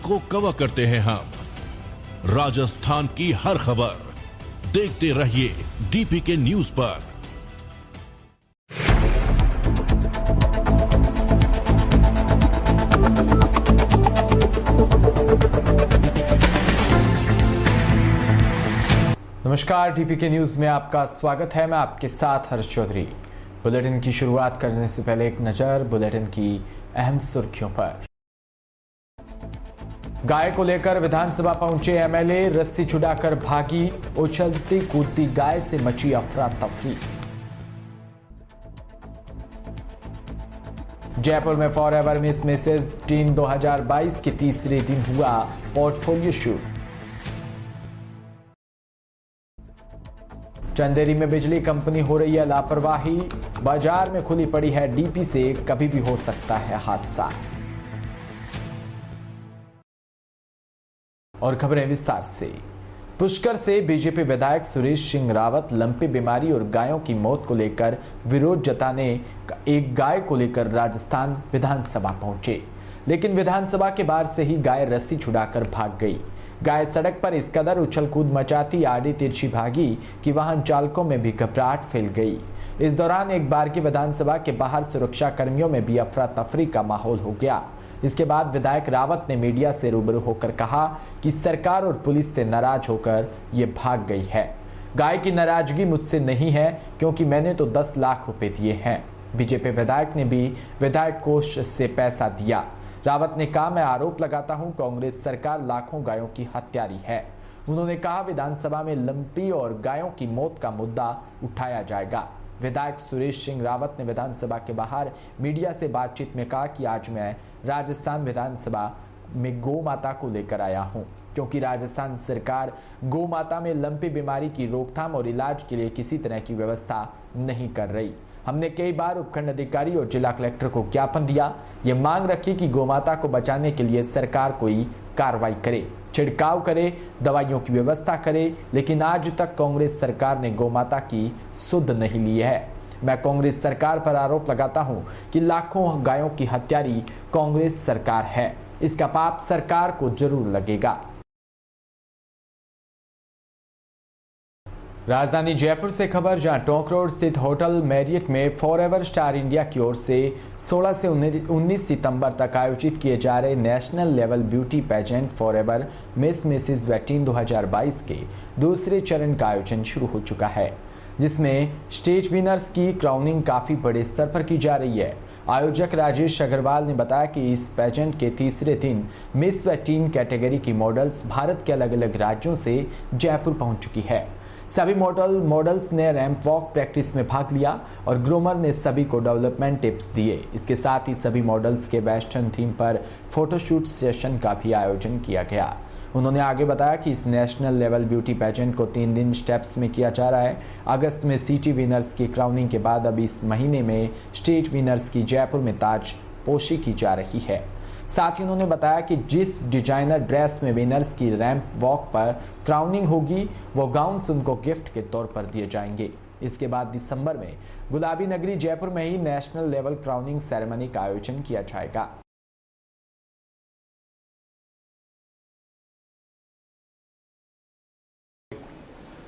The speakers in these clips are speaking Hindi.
को कवर करते हैं हम राजस्थान की हर खबर। देखते रहिए डीपीके न्यूज पर। नमस्कार, डीपीके न्यूज में आपका स्वागत है। मैं आपके साथ हर्ष चौधरी। बुलेटिन की शुरुआत करने से पहले एक नजर बुलेटिन की अहम सुर्खियों पर। गाय को लेकर विधानसभा पहुंचे एमएलए, रस्सी छुड़ाकर भागी उछलती कूदती गाय से मची अफरा तफरी। जयपुर में फॉरएवर मिस मिसेज टीन 2022 के तीसरे दिन हुआ पोर्टफोलियो शूट। चंदेरी में बिजली कंपनी हो रही है लापरवाही, बाजार में खुली पड़ी है डीपी से कभी भी हो सकता है हादसा। और खबरें विस्तार से। पुष्कर से बीजेपी विधायक सुरेश सिंह रावत लंपी बीमारी और गायों की मौत को लेकर विरोध जताने एक गाय को लेकर राजस्थान विधानसभा पहुंचे, लेकिन विधानसभा के बाहर से ही गाय रस्सी छुड़ाकर भाग गई। गाय सड़क पर इस कदर उछल कूद मचाती आड़ी तिरछी भागी कि वाहन चालकों में भी घबराहट फैल गई। इस दौरान एक बार की विधानसभा के बाहर सुरक्षा कर्मियों में भी अफरा तफरी का माहौल हो गया। इसके बाद विधायक रावत ने मीडिया से रूबरू होकर कहा कि सरकार और पुलिस से नाराज होकर ये भाग गई है। गाय की नाराजगी मुझसे नहीं है, क्योंकि मैंने तो 10 लाख रुपए दिए हैं। बीजेपी विधायक ने भी विधायक कोष से पैसा दिया। रावत ने कहा, मैं आरोप लगाता हूं कांग्रेस सरकार लाखों गायों की हत्यारी है। उन्होंने कहा, विधानसभा में लंपी और गायों की मौत का मुद्दा उठाया जाएगा। विधायक सुरेश सिंह रावत ने विधानसभा के बाहर मीडिया से बातचीत में कहा कि आज मैं राजस्थान विधानसभा में गौ माता को लेकर आया हूं, क्योंकि राजस्थान सरकार गौ माता में लंपी बीमारी की रोकथाम और इलाज के लिए किसी तरह की व्यवस्था नहीं कर रही। हमने कई बार उपखंड अधिकारी और जिला कलेक्टर को ज्ञापन दिया, ये मांग रखी कि गौमाता को बचाने के लिए सरकार कोई कार्रवाई करे, छिड़काव करे, दवाइयों की व्यवस्था करे, लेकिन आज तक कांग्रेस सरकार ने गौमाता की सुध नहीं ली है। मैं कांग्रेस सरकार पर आरोप लगाता हूं कि लाखों गायों की हत्यारी कांग्रेस सरकार है। इसका पाप सरकार को जरूर लगेगा। राजधानी जयपुर से खबर, जहां टोंक रोड स्थित होटल मैरियट में फॉरएवर स्टार इंडिया की ओर से 16 से 19 सितंबर तक आयोजित किए जा रहे national level beauty pageant forever miss Mrs वेटीन 2022 के दूसरे चरण का आयोजन शुरू हो चुका है, जिसमें स्टेज विनर्स की क्राउनिंग काफी बड़े स्तर पर की जा रही है। आयोजक राजेश अग्रवाल ने बताया कि इस पेजेंट के तीसरे दिन मिस वेटीन कैटेगरी की मॉडल्स भारत के अलग अलग राज्यों से जयपुर पहुंच चुकी है। सभी मॉडल्स ने रैंप वॉक प्रैक्टिस में भाग लिया और ग्रूमर ने सभी को डेवलपमेंट टिप्स दिए। इसके साथ ही सभी मॉडल्स के वेस्टर्न थीम पर फोटोशूट सेशन का भी आयोजन किया गया। उन्होंने आगे बताया कि इस नेशनल लेवल ब्यूटी पेजेंट को 3 दिन स्टेप्स में किया जा रहा है। अगस्त में सिटी विनर्स की क्राउनिंग के बाद अब इस महीने में स्टेट विनर्स की जयपुर में ताज पोशी की जा रही है। साथ ही उन्होंने बताया कि जिस डिजाइनर ड्रेस में विनर्स की रैंप वॉक पर क्राउनिंग होगी, वो गाउन्स उनको गिफ्ट के तौर पर दिए जाएंगे। इसके बाद दिसंबर में गुलाबी नगरी जयपुर में ही नेशनल लेवल क्राउनिंग सेरेमनी का आयोजन किया जाएगा।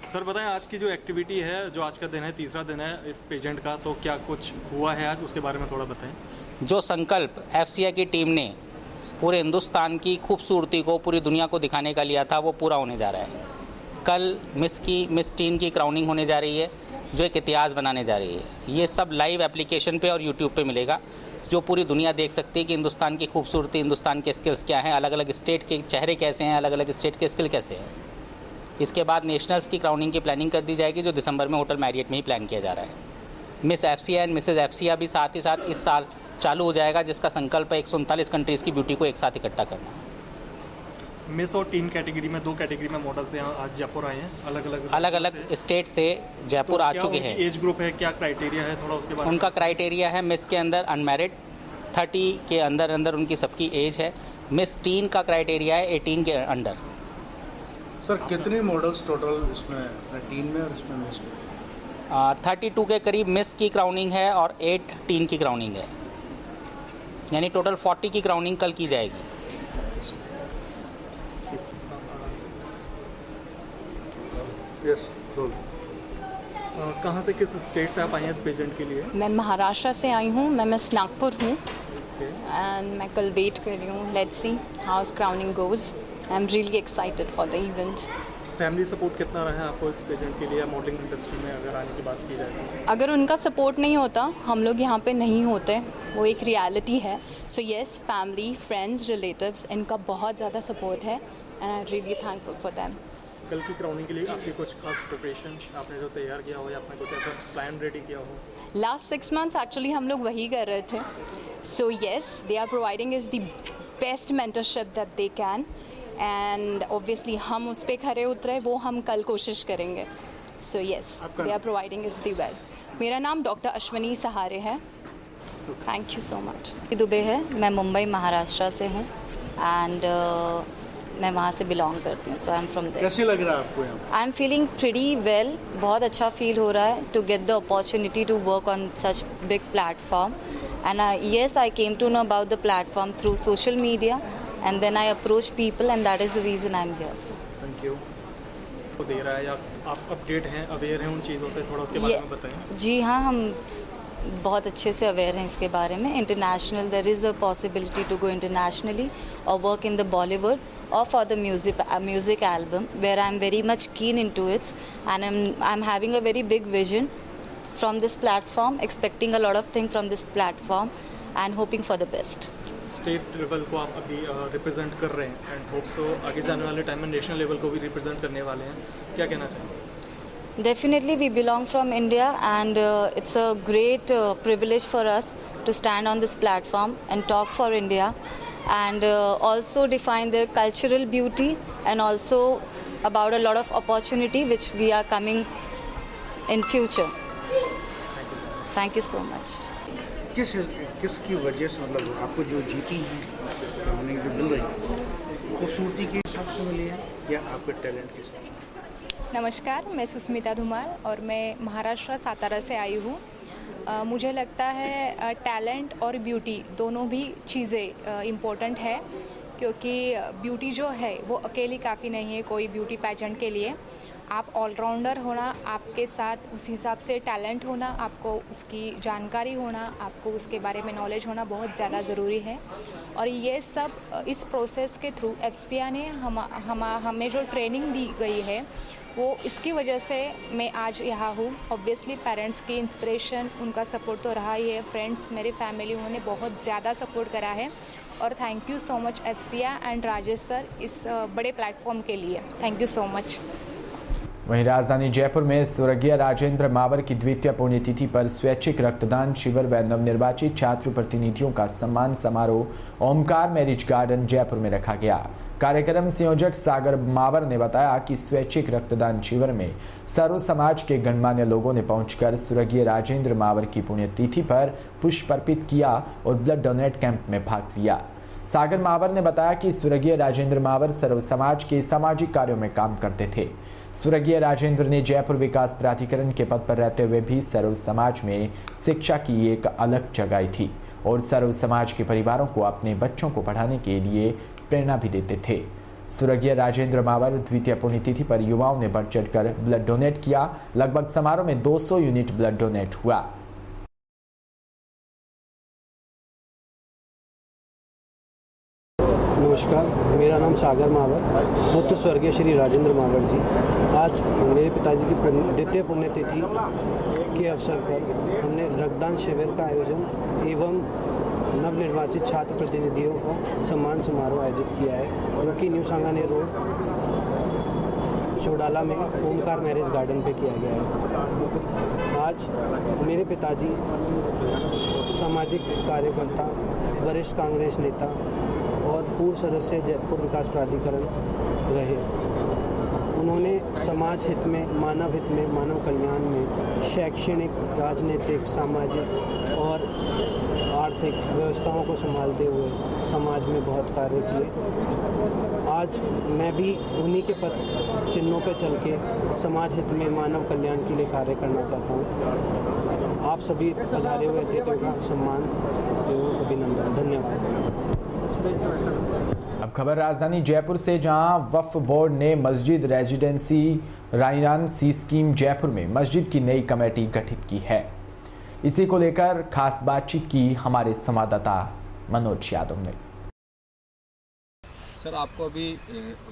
सर बताएं, आज की जो एक्टिविटी है, जो आज का दिन है, तीसरा दिन है इस पेजेंट का, तो क्या कुछ हुआ है आज, उसके बारे में थोड़ा बताएं। जो संकल्प एफसीआई की टीम ने पूरे हिंदुस्तान की खूबसूरती को पूरी दुनिया को दिखाने का लिया था, वो पूरा होने जा रहा है। कल मिस टीन की क्राउनिंग होने जा रही है, जो एक इतिहास बनाने जा रही है। ये सब लाइव एप्लीकेशन पे और यूट्यूब पे मिलेगा, जो पूरी दुनिया देख सकती है कि हिंदुस्तान की खूबसूरती, हिंदुस्तान के स्किल्स क्या हैं, अलग अलग स्टेट के चेहरे कैसे हैं, अलग अलग स्टेट के स्किल कैसे हैं। इसके बाद नेशनल्स की क्राउनिंग की प्लानिंग कर दी जाएगी, जो दिसंबर में होटल मैरियट में ही प्लान किया जा रहा है। Miss FCI and Mrs FCI भी साथ ही साथ इस साल चालू हो जाएगा, जिसका संकल्प है 139 कंट्रीज़ की ब्यूटी को एक साथ इकट्ठा करना। मिस और टीन कैटेगरी में 2 कैटेगरी में मॉडल्स यहाँ आज जयपुर आए हैं, अलग अलग स्टेट से जयपुर आ चुके हैं। एज ग्रुप है, क्या क्राइटेरिया है, थोड़ा उसके बारे में। उनका क्राइटेरिया है, मिस के अंदर अनमैरिड, 30 के अंदर उनकी सबकी एज है। मिस टीन का क्राइटेरिया है 18 के अंडर। सर कितने मॉडल्स टोटल इसमें टीन में और इसमें मिस में? 32 के करीब मिस की क्राउनिंग है और 8 टीन की क्राउनिंग है, यानी टोटल 40 की क्राउनिंग कल की जाएगी। Yes roll. कहाँ से, किस स्टेट से आप आई हैं इस पेजेंट के लिए? मैं महाराष्ट्र से आई हूँ, मैं मिस नागपुर हूँ एंड मैं कल वेट कर रही हूँ। Let's see how crowning goes. I am really excited for the event. Family support कितना रहा है आपको इस पेजेंट के लिए, मॉडलिंग इंडस्ट्री में अगर आने की बात की जाए तो? अगर उनका सपोर्ट नहीं होता हम लोग यहाँ पे नहीं होते, वो एक रियलिटी है। So yes, family, friends, relatives, इनका बहुत ज़्यादा सपोर्ट है and I am really thankful for them. कल की क्राउनिंग के लिए आपकी कुछ खास प्रिपरेशन आपने जो तैयार किया हो या आपने कुछ ऐसा प्लान रेडी किया हो? लास्ट 6 months एक्चुअली हम लोग वही कर रहे थे। So yes, they are providing is the best mentorship that they can and obviously हम उस पर खरे उतरे, वो हम कल कोशिश करेंगे। So yes, they are providing is the well. मेरा नाम डॉक्टर अश्वनी सहारे है। Thank you so much. Dubey है, मैं मुंबई महाराष्ट्र से हूँ एंड मैं वहाँ से बिलोंग करती हूँ, so I am from there. कैसे लग रहा है आपको यहाँ? I am feeling pretty well, बहुत अच्छा फील हो रहा है to get the opportunity to work on such big platform and yes I came to know about the platform through social media and then I approach people and that is the reason I am here. Thank you. वो दे रहा है या आप अपडेट हैं, अवेयर हैं उन चीज़ों से, थोड़ा उसके बारे में बताएं। जी हाँ, हम बहुत अच्छे से अवेयर हैं इसके बारे में। International, there is a possibility to go internationally और work in the Bollywood or for the music album where I'm very much keen into it and I'm having a very big vision from this platform, expecting a lot of things from this platform and hoping for the best. State level को आप अभी रिप्रेजेंट कर रहे हैं एंड होप सो आगे जाने वाले टाइम में नेशनल लेवल को भी रिप्रेजेंट करने वाले हैं, क्या कहना चाहेंगे? Definitely we belong from India and it's a great privilege for us to stand on this platform and talk for India and also define their cultural beauty and also about a lot of opportunity which we are coming in future. Thank you so much. किसकी वजह से, मतलब आपको जो जीती है क्राउनिंग जो मिल रही है, खूबसूरती के हिसाब से मिली है या आपके टैलेंट के हिसाब से? नमस्कार, मैं सुस्मिता धुमाल और मैं महाराष्ट्र सातारा से आई हूँ। मुझे लगता है टैलेंट और ब्यूटी दोनों भी चीज़ें इम्पोर्टेंट है, क्योंकि ब्यूटी जो है वो अकेली काफ़ी नहीं है कोई ब्यूटी पैजेंट के लिए। आप ऑलराउंडर होना, आपके साथ उस हिसाब से टैलेंट होना, आपको उसकी जानकारी होना, आपको उसके बारे में नॉलेज होना बहुत ज़्यादा ज़रूरी है। और ये सब इस प्रोसेस के थ्रू एफसीआई ने हमें जो ट्रेनिंग दी गई है वो इसकी वजह से मैं आज यहाँ हूँ। ऑब्वियसली पेरेंट्स की इंस्पिरेशन, उनका सपोर्ट तो रहा ही है, फ्रेंड्स, मेरी फैमिली, उन्होंने बहुत ज़्यादा सपोर्ट करा है और thank you so much FCI and Rajesh sir इस बड़े प्लेटफॉर्म के लिए। Thank you so much. वहीं राजधानी जयपुर में स्वर्गीय राजेंद्र मावर की द्वितीय पुण्यतिथि पर स्वैच्छिक रक्तदान शिविर व नवनिर्वाचित छात्र प्रतिनिधियों का सम्मान समारोह ओमकार मैरिज गार्डन जयपुर में रखा गया। कार्यक्रम संयोजक सागर मावर ने बताया कि स्वैच्छिक रक्तदान शिविर में सर्व समाज के गणमान्य लोगों ने पहुंचकर स्वर्गीय राजेंद्र मावर की पुण्यतिथि पर पुष्प अर्पित किया और ब्लड डोनेट कैंप में भाग लिया। सागर मावर ने बताया कि स्वर्गीय राजेंद्र मावर सर्व समाज के सामाजिक कार्यों में काम करते थे। स्वर्गीय राजेंद्र ने जयपुर विकास प्राधिकरण के पद पर रहते हुए भी सर्व समाज में शिक्षा की एक अलग जगाई थी और सर्व समाज के परिवारों को अपने बच्चों को पढ़ाने के लिए प्रेरणा भी देते थे। स्वर्गीय राजेंद्र मावर द्वितीय पुण्यतिथि पर युवाओं ने बढ़ चढ़कर ब्लड डोनेट किया। लगभग समारोह में 200 यूनिट ब्लड डोनेट हुआ। नमस्कार, मेरा नाम सागर मावर, पुत्र स्वर्गीय श्री राजेंद्र मावर जी। आज मेरे पिताजी की द्वितीय पुण्यतिथि के अवसर पर हमने रक्तदान शिविर का आयोजन एवं नवनिर्वाचित छात्र प्रतिनिधियों का सम्मान समारोह आयोजित किया है, जो कि न्यू सांगानेर रोड चौडाला में ओमकार मैरिज गार्डन पे किया गया है। आज मेरे पिताजी सामाजिक कार्यकर्ता, वरिष्ठ कांग्रेस नेता और पूर्व सदस्य जयपुर विकास प्राधिकरण रहे। उन्होंने समाज हित में, मानव हित में, मानव कल्याण में, शैक्षणिक, राजनीतिक, सामाजिक और आर्थिक व्यवस्थाओं को संभालते हुए समाज में बहुत कार्य किए। आज मैं भी उन्हीं के पद चिन्हों पर चल के समाज हित में, मानव कल्याण के लिए कार्य करना चाहता हूँ। आप सभी पधारे हुए अतिथियों का सम्मान एवं अभिनंदन। धन्यवाद। अब खबर राजधानी जयपुर से, जहां वक्फ बोर्ड ने मस्जिद रेजिडेंसी रायन सी स्कीम जयपुर में मस्जिद की नई कमेटी गठित की है। इसी को लेकर खास बातचीत की हमारे संवाददाता मनोज यादव ने। सर, आपको अभी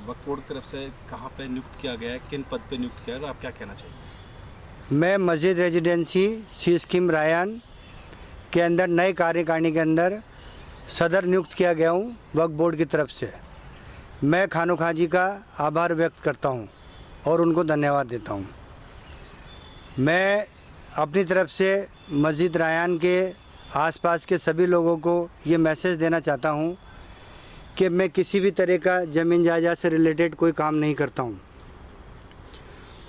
वक्फ बोर्ड की तरफ से कहाँ पे नियुक्त किया गया है, किन पद पे नियुक्त किया गया, आप क्या कहना चाहिए? मैं मस्जिद रेजिडेंसी सी स्कीम रायन के अंदर नए कार्यकारिणी के अंदर सदर नियुक्त किया गया हूँ वक्फ बोर्ड की तरफ से। मैं खानो खां जी का आभार व्यक्त करता हूँ और उनको धन्यवाद देता हूँ। मैं अपनी तरफ से मस्जिद रायन के आसपास के सभी लोगों को ये मैसेज देना चाहता हूँ कि मैं किसी भी तरह का ज़मीन जायदाद से रिलेटेड कोई काम नहीं करता हूँ,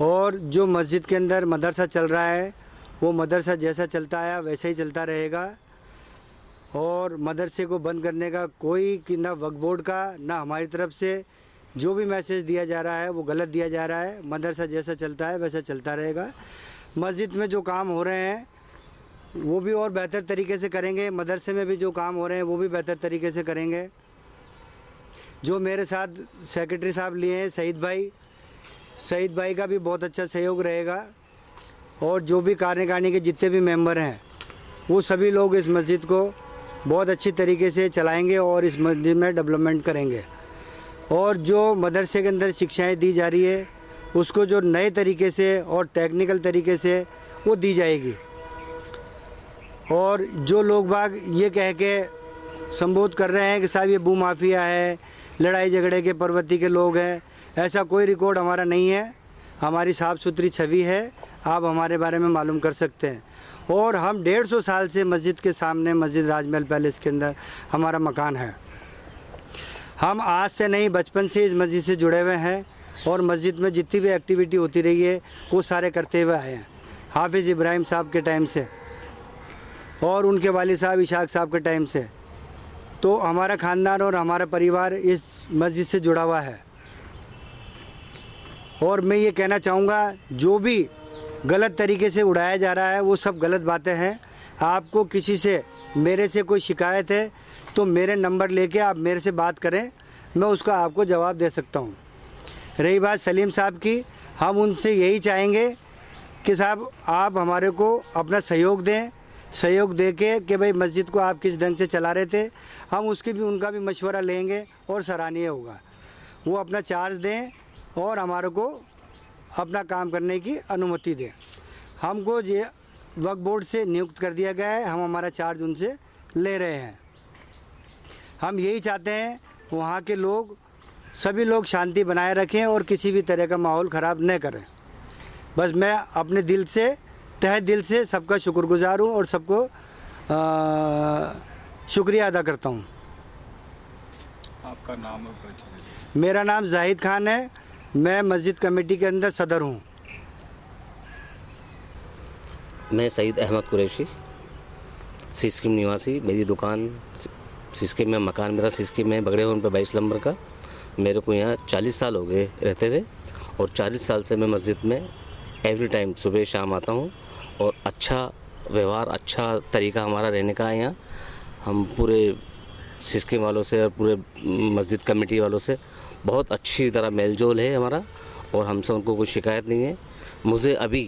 और जो मस्जिद के अंदर मदरसा चल रहा है वो मदरसा जैसा चलता आया वैसे ही चलता रहेगा, और मदरसे को बंद करने का कोई ना वक्फ बोर्ड का ना हमारी तरफ से जो भी मैसेज दिया जा रहा है वो गलत दिया जा रहा है। मदरसा जैसा चलता है वैसा चलता रहेगा। मस्जिद में जो काम हो रहे हैं वो भी और बेहतर तरीके से करेंगे, मदरसे में भी जो काम हो रहे हैं वो भी बेहतर तरीके से करेंगे। जो मेरे साथ सेक्रेटरी साहब लिए हैं सईद भाई का भी बहुत अच्छा सहयोग रहेगा, और जो भी कार्यकारिणी के जितने भी मेंबर हैं वो सभी लोग इस मस्जिद को बहुत अच्छी तरीके से चलाएंगे और इस मस्जिद में डेवलपमेंट करेंगे। और जो मदरसे के अंदर शिक्षाएं दी जा रही है उसको जो नए तरीके से और टेक्निकल तरीके से वो दी जाएगी। और जो लोग बाग ये कह के संबोध कर रहे हैं कि साहब ये भूमाफिया है, लड़ाई झगड़े के प्रवृत्ति के लोग हैं, ऐसा कोई रिकॉर्ड हमारा नहीं है। हमारी साफ़ सुथरी छवि है, आप हमारे बारे में मालूम कर सकते हैं। और हम 150 साल से मस्जिद के सामने मस्जिद राजमहल पैलेस के अंदर हमारा मकान है। हम आज से नहीं, बचपन से इस मस्जिद से जुड़े हुए हैं, और मस्जिद में जितनी भी एक्टिविटी होती रही है वो सारे करते हुए आए हैं। हाफिज़ इब्राहिम साहब के टाइम से और उनके वालिद साहब इशाक साहब के टाइम से, तो हमारा ख़ानदान और हमारा परिवार इस मस्जिद से जुड़ा हुआ है। और मैं ये कहना चाहूँगा जो भी गलत तरीके से उड़ाया जा रहा है वो सब गलत बातें हैं। आपको किसी से मेरे से कोई शिकायत है तो मेरे नंबर लेके आप मेरे से बात करें, मैं उसका आपको जवाब दे सकता हूँ। रही बात सलीम साहब की, हम उनसे यही चाहेंगे कि साहब आप हमारे को अपना सहयोग दें, सहयोग दे के कि भाई मस्जिद को आप किस ढंग से चला रहे थे, हम उनका भी मशवरा लेंगे और सराहनीय होगा। वो अपना चार्ज दें और हमारे को अपना काम करने की अनुमति दें। हमको ये वक्फ बोर्ड से नियुक्त कर दिया गया है, हम हमारा चार्ज उनसे ले रहे हैं। हम यही चाहते हैं वहाँ के लोग सभी लोग शांति बनाए रखें और किसी भी तरह का माहौल ख़राब न करें। बस मैं अपने दिल से, तहे दिल से सबका शुक्रगुजार हूँ और सबको शुक्रिया अदा करता हूँ। आपका नाम और परिचय? मेरा नाम जाहिद खान है, मैं मस्जिद कमेटी के अंदर सदर हूँ। मैं सईद अहमद कुरैशी, सिस्किम निवासी। मेरी दुकान सिस्किम में, मकान मेरा सिस्किम में बगड़े उन पर 22 नंबर का। मेरे को यहाँ 40 साल हो गए रहते हुए, और 40 साल से मैं मस्जिद में एवरी टाइम सुबह शाम आता हूँ, और अच्छा व्यवहार, अच्छा तरीका हमारा रहने का है यहाँ। हम पूरे सिस्किम वालों से और पूरे मस्जिद कमेटी वालों से बहुत अच्छी तरह मेलजोल है हमारा, और हमसे उनको कोई शिकायत नहीं है। मुझे अभी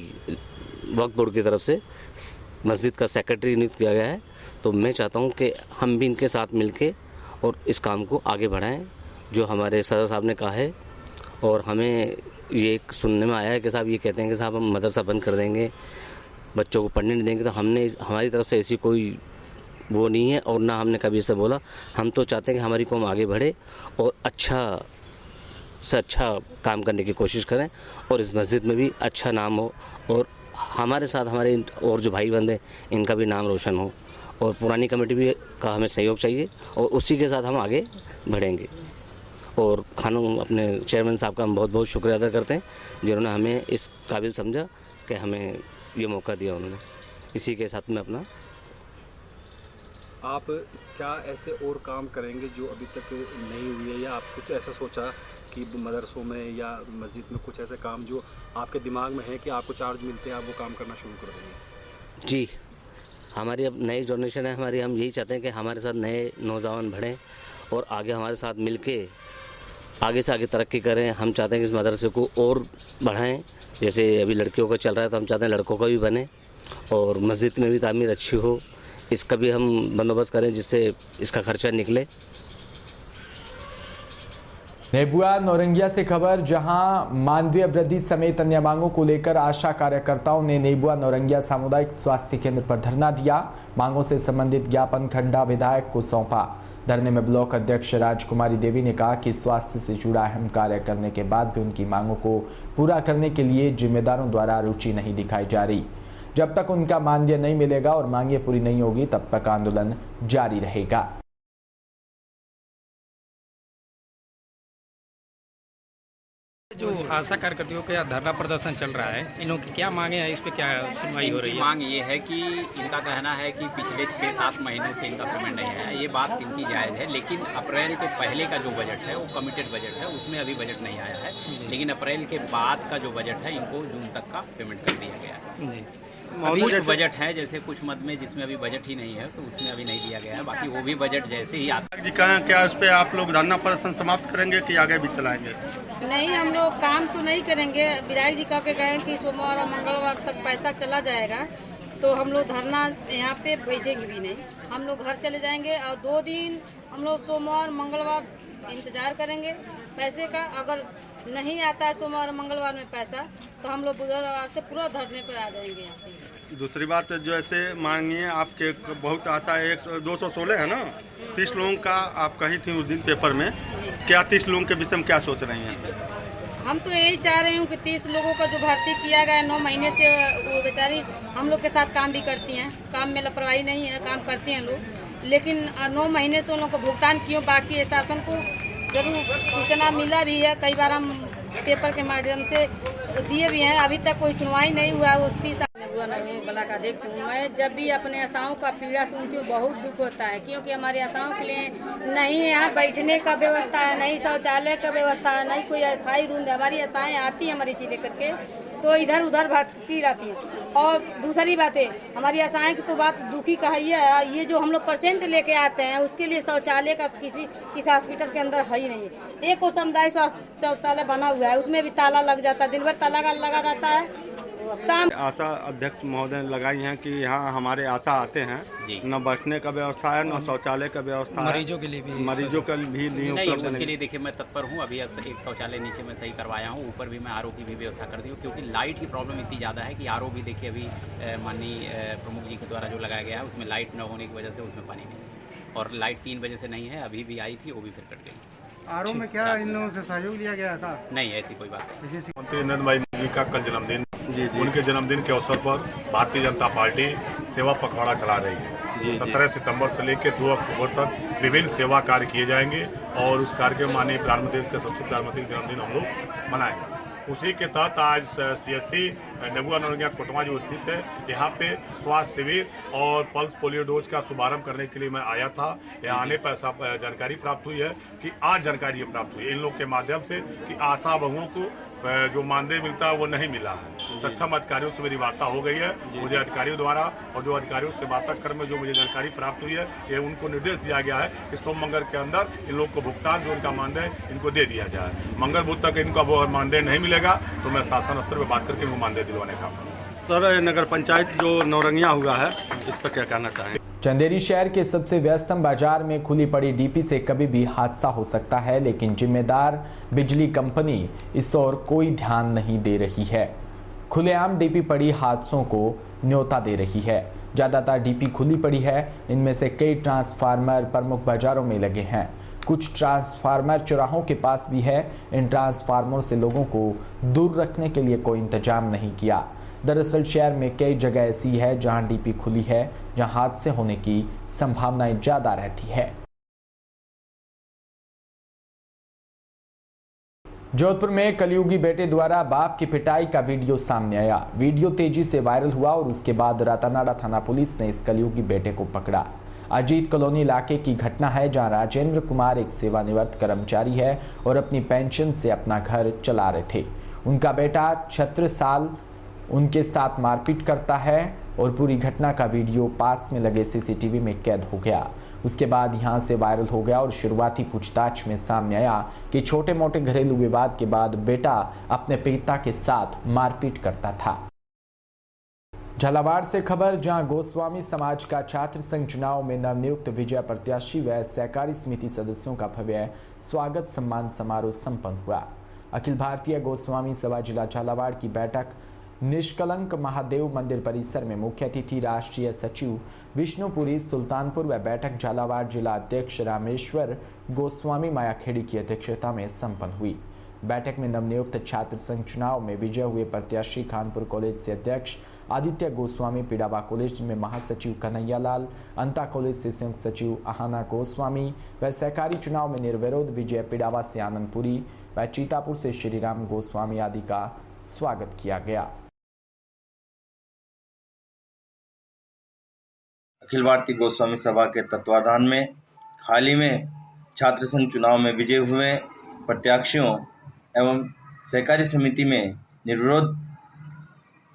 वक्फ बोर्ड की तरफ से मस्जिद का सेक्रेटरी नियुक्त किया गया है, तो मैं चाहता हूँ कि हम भी इनके साथ मिलके और इस काम को आगे बढ़ाएं जो हमारे सदर साहब ने कहा है। और हमें ये सुनने में आया है कि साहब ये कहते हैं कि साहब हम मदरसा बंद कर देंगे, बच्चों को पढ़ने नहीं देंगे, तो हमने हमारी तरफ से ऐसी कोई वो नहीं है, और ना हमने कभी ऐसे बोला। हम तो चाहते हैं कि हमारी कौम आगे बढ़े और अच्छा से अच्छा काम करने की कोशिश करें, और इस मस्जिद में भी अच्छा नाम हो, और हमारे साथ हमारे और जो भाई बंदे इनका भी नाम रोशन हो, और पुरानी कमेटी भी का हमें सहयोग चाहिए, और उसी के साथ हम आगे बढ़ेंगे। और खानों अपने चेयरमैन साहब का हम बहुत बहुत शुक्रिया अदा करते हैं, जिन्होंने हमें इस काबिल समझा कि हमें ये मौका दिया उन्होंने। इसी के साथ में अपना आप क्या ऐसे और काम करेंगे जो अभी तक नहीं हुई है, या आप कुछ ऐसा सोचा कि मदरसों में या मस्जिद में कुछ ऐसे काम जो आपके दिमाग में है कि आपको चार्ज मिलते हैं आप वो काम करना शुरू कर देंगे? जी, हमारी अब नई जनरेशन है हमारी, हम यही चाहते हैं कि हमारे साथ नए नौजवान बढ़ें और आगे हमारे साथ मिलके आगे से आगे तरक्की करें। हम चाहते हैं कि इस मदरसे को और बढ़ाएं, जैसे अभी लड़कियों का चल रहा है तो हम चाहते हैं लड़कों का भी बने और मस्जिद में भी तामीर अच्छी हो, इसका भी हम बंदोबस्त करें जिससे इसका खर्चा निकले। नेबुआ नौरंगिया से खबर, जहां मानवीय वृद्धि समेत अन्य मांगों को लेकर आशा कार्यकर्ताओं ने नेबुआ नौरंगिया सामुदायिक स्वास्थ्य केंद्र पर धरना दिया। मांगों से संबंधित ज्ञापन खंडा विधायक को सौंपा। धरने में ब्लॉक अध्यक्ष राजकुमारी देवी ने कहा कि स्वास्थ्य से जुड़ा अहम कार्य करने के बाद भी उनकी मांगों को पूरा करने के लिए जिम्मेदारों द्वारा रुचि नहीं दिखाई जा रही। जब तक उनका मानदेय नहीं मिलेगा और मांगे पूरी नहीं होगी तब तक आंदोलन जारी रहेगा। जो आशा कार्यकर्ताओं का धरना प्रदर्शन चल रहा है, इन लोगों की क्या मांगे हैं, इस पे क्या सुनवाई हो रही है? मांग ये है कि इनका कहना है कि पिछले 6-7 महीनों से इनका पेमेंट नहीं है। ये बात इनकी जायज़ है, लेकिन अप्रैल के पहले का जो बजट है वो कमिटेड बजट है, उसमें अभी बजट नहीं आया है। लेकिन अप्रैल के बाद का जो बजट है इनको जून तक का पेमेंट कर दिया गया है जी। अभी कुछ बजट है, जैसे कुछ मद में जिसमें अभी बजट ही नहीं है तो उसमें अभी नहीं दिया गया है, बाकी वो भी बजट जैसे ही आता जी। कहें क्या उस पर आप लोग धरना प्रदर्शन समाप्त करेंगे कि आगे भी चलाएंगे? नहीं, हम लोग काम तो नहीं करेंगे। विधायक जी कह के गए कि सोमवार और मंगलवार तक पैसा चला जाएगा, तो हम लोग धरना यहाँ पे बैठेंगे भी नहीं। हम लोग घर चले जाएंगे और 2 दिन हम लोग सोमवार मंगलवार इंतजार करेंगे पैसे का। अगर नहीं आता है सोमवार मंगलवार में पैसा तो हम लोग बुधवार से पूरा धरने पर आ जाएंगे यहाँ पे। दूसरी बात जो ऐसे मांगिए, आपके बहुत आशा है 216 है ना, 30 लोगों का आप कही थी उस दिन पेपर में, क्या 30 लोगों के विषय में क्या सोच रही हैं? हम तो यही चाह रहे हूँ कि 30 लोगों का जो भर्ती किया गया 9 महीने से, वो बेचारी हम लोग के साथ काम भी करती हैं, काम में लापरवाही नहीं है, काम करती हैं लोग, लेकिन 9 महीने से उन लोगों को भुगतान क्यों बाकी है? शासन को जरूर सूचना मिला भी है, कई बार हम पेपर के माध्यम से दिए भी हैं, अभी तक कोई सुनवाई नहीं हुआ। वो 30 बला का अध्यक्ष हूँ मैं। जब भी अपने आशाओं का पीड़ा सुनती हूँ बहुत दुख होता है, क्योंकि हमारी आशाओं के लिए नहीं यहाँ बैठने का व्यवस्था है, नहीं शौचालय का व्यवस्था है, नहीं कोई अस्थायी रूम है। हमारी आशाएं आती हैं हमारी चीज़ें करके तो इधर उधर भटकती रहती हैं। और दूसरी बात है, हमारी आशाएं की तो बात दुखी कही है, ये जो हम लोग पेशेंट लेके आते हैं उसके लिए शौचालय का किसी हॉस्पिटल के अंदर है ही नहीं। एक वो सामुदायिक स्वास्थ्य शौचालय बना हुआ है, उसमें भी ताला लग जाता है, दिन भर ताला लगा रहता है। आशा अध्यक्ष महोदय लगाई हैं कि यहाँ हमारे आशा आते हैं, न बैठने का व्यवस्था है, न शौचालय का व्यवस्था है, मरीजों के लिए भी नहीं। उसके लिए देखिए मैं तत्पर हूँ, अभी एक शौचालय नीचे में सही करवाया हूँ, ऊपर भी मैं आरओ की भी व्यवस्था कर दी हूँ, क्योंकि लाइट की प्रॉब्लम इतनी ज़्यादा है कि आरओ भी देखिए अभी माननीय प्रमुख जी के द्वारा जो लगाया गया है उसमें लाइट न होने की वजह से उसमें पानी नहीं, और लाइट 3 बजे से नहीं है, अभी भी आई थी वो भी फिर कट गई। आरओ में क्या इन लोगों से सहयोग लिया गया था? नहीं, ऐसी कोई बात नहीं। मंत्री नरेंद्र भाई मोदी का कल जन्मदिन, उनके जन्मदिन के अवसर पर भारतीय जनता पार्टी सेवा पखवाड़ा चला रही है। 17 सितंबर से लेकर 2 अक्टूबर तक विभिन्न सेवा कार्य किए जाएंगे और उस कार्य के माननीय प्रधानमंत्री के सबसे प्रधानमंत्री का जन्मदिन हम लोग मनाएंगे। उसी के तहत आज CSC नेबुआ नौरंगिया कोटवा जो स्थित है, यहाँ पे स्वास्थ्य शिविर और पल्स पोलियो डोज का शुभारंभ करने के लिए मैं आया था। यहाँ आने पर जानकारी प्राप्त हुई है कि आज जानकारी प्राप्त हुई है इन लोग के माध्यम से कि आशा बहुओं को जो मानदेय मिलता है वो नहीं मिला है। सक्षम अधिकारियों से मेरी वार्ता हो गई है, मुझे अधिकारियों द्वारा और जो अधिकारियों से वार्ता क्रम में जो मुझे जानकारी प्राप्त हुई है, ये उनको निर्देश दिया गया है कि सोम मंगल के अंदर इन लोग को भुगतान जो इनका मानदेय इनको दे दिया जाए। मंगल बुध तक इनका वो मानदेय नहीं मिलेगा तो मैं शासन स्तर पर बात करके इनको मानदेय दिलवाने का। सर, नगर पंचायत जो नौरंगिया हुआ है इस पर क्या कहना चाहेंगे? चंदेरी शहर के सबसे व्यस्तम बाजार में खुली पड़ी डीपी से कभी भी हादसा हो सकता है, लेकिन जिम्मेदार बिजली कंपनी इस ओर कोई ध्यान नहीं दे रही है। खुलेआम डीपी पड़ी हादसों को न्योता दे रही है। ज़्यादातर डीपी खुली पड़ी है, इनमें से कई ट्रांसफार्मर प्रमुख बाजारों में लगे हैं, कुछ ट्रांसफार्मर चौराहों के पास भी है। इन ट्रांसफार्मरों से लोगों को दूर रखने के लिए कोई इंतजाम नहीं किया। दरअसल शहर में कई जगह ऐसी है जहां डीपी खुली है, जहां हादसे होने की संभावनाएं ज्यादा रहती है। जोधपुर में कलयुगी बेटे द्वारा बाप की पिटाई का वीडियो सामने आया। वीडियो तेजी से वायरल हुआ और उसके बाद रातानाडा थाना पुलिस ने इस कलयुगी बेटे को पकड़ा। अजीत कॉलोनी इलाके की घटना है, जहां राजेंद्र कुमार एक सेवानिवृत्त कर्मचारी है और अपनी पेंशन से अपना घर चला रहे थे। उनका बेटा 36 साल उनके साथ मारपीट करता है और पूरी घटना का वीडियो पास में लगे CCTV में कैद हो गया। उसके बाद यहां से वायरल हो गया और शुरुआती पूछताछ में सामने आया कि छोटे मोटे घरेलू विवाद के बाद बेटा अपने पिता के साथ मारपीट करता था। झालावाड़ से खबर, जहां गोस्वामी समाज का छात्र संघ चुनाव में नवनियुक्त विजय प्रत्याशी व सहकारी समिति सदस्यों का भव्य स्वागत सम्मान समारोह संपन्न हुआ। अखिल भारतीय गोस्वामी सभा जिला झालावाड़ की बैठक निष्कलंक महादेव मंदिर परिसर में मुख्य अतिथि राष्ट्रीय सचिव विष्णुपुरी सुल्तानपुर व बैठक झालावाड़ जिला अध्यक्ष रामेश्वर गोस्वामी मायाखेड़ी की अध्यक्षता में संपन्न हुई। बैठक में नवनियुक्त छात्र संघ चुनाव में विजय हुए प्रत्याशी खानपुर कॉलेज से अध्यक्ष आदित्य गोस्वामी, पिडावा कॉलेज में महासचिव कन्हैयालाल, अंता कॉलेज से संयुक्त सचिव आहाना गोस्वामी व सहकारी चुनाव में निर्विरोध विजय पिडावा से आनंदपुरी व चीतापुर से श्रीराम गोस्वामी आदि का स्वागत किया गया। अखिल भारतीय गोस्वामी सभा के तत्वाधान में हाल ही में छात्र संघ चुनाव में विजय हुए प्रत्याशियों एवं सहकारी समिति में निर्विरोध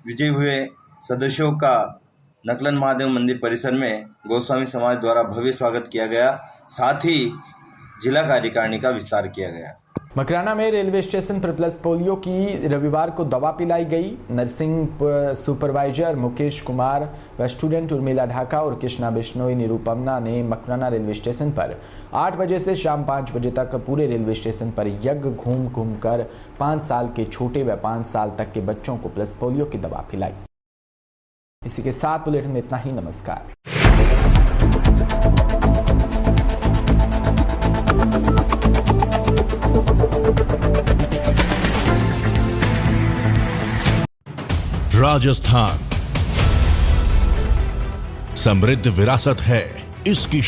विजयी हुए सदस्यों का नकलन महादेव मंदिर परिसर में गोस्वामी समाज द्वारा भव्य स्वागत किया गया। साथ ही जिला कार्यकारिणी का विस्तार किया गया। मकराना में रेलवे स्टेशन पर प्लस पोलियो की रविवार को दवा पिलाई गई। नर्सिंग सुपरवाइजर मुकेश कुमार व स्टूडेंट उर्मिला ढाका और कृष्णा बिश्नोई निरुपमना ने मकराना रेलवे स्टेशन पर 8 बजे से शाम 5 बजे तक पूरे रेलवे स्टेशन पर यज्ञ घूम कर 5 साल के छोटे व 5 साल तक के बच्चों को प्लस पोलियो की दवा पिलाई। इसी के साथ बुलेटिन में इतना ही। नमस्कार। राजस्थान समृद्ध विरासत है, इसकी